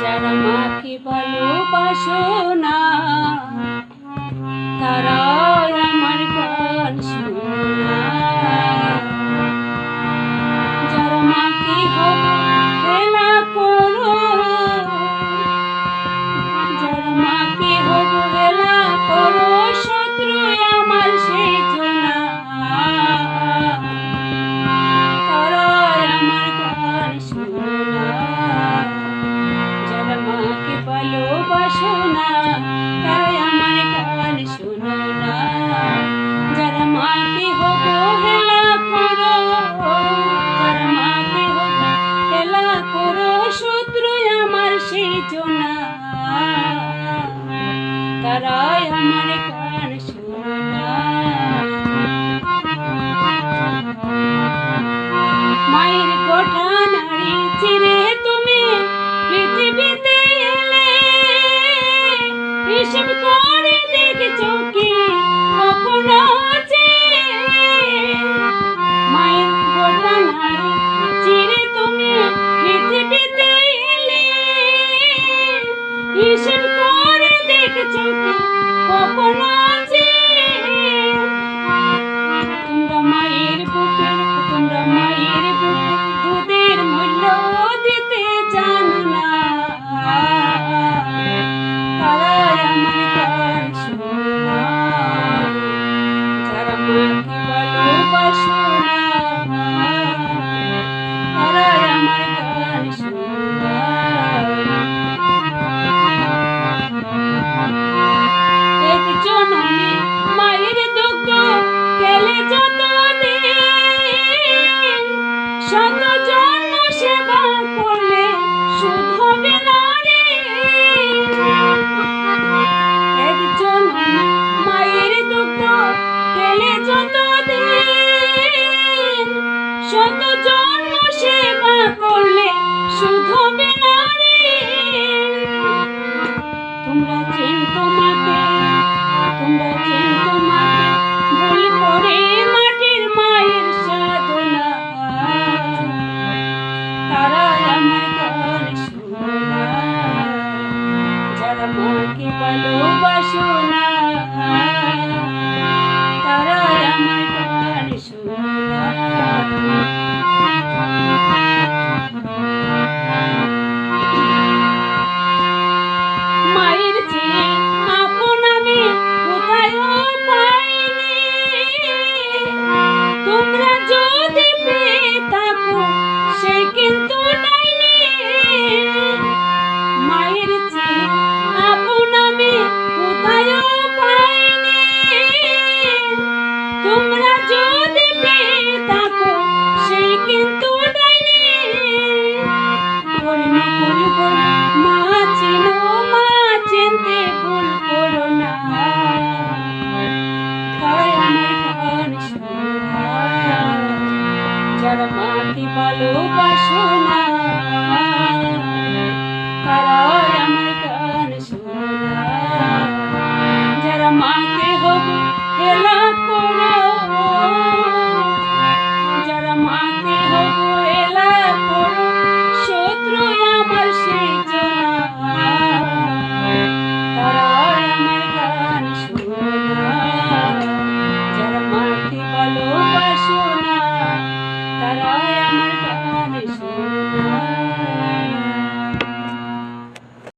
যারা মাকে ভালোবাসো না তারাই আমার গান শোনো না। যারা মাকে হেলা করো, যারা মাকে হেলা করো, শত্রু আমার সেই জনা, তারাই আমার গান শোনো না। যারা মাকে ভালোবাসো না তারাই আমার গান শোনো না। যারা মাকে হেলা করো, যারা মাকে হেলা করো, শত্রু আমার সেই জনা, তারা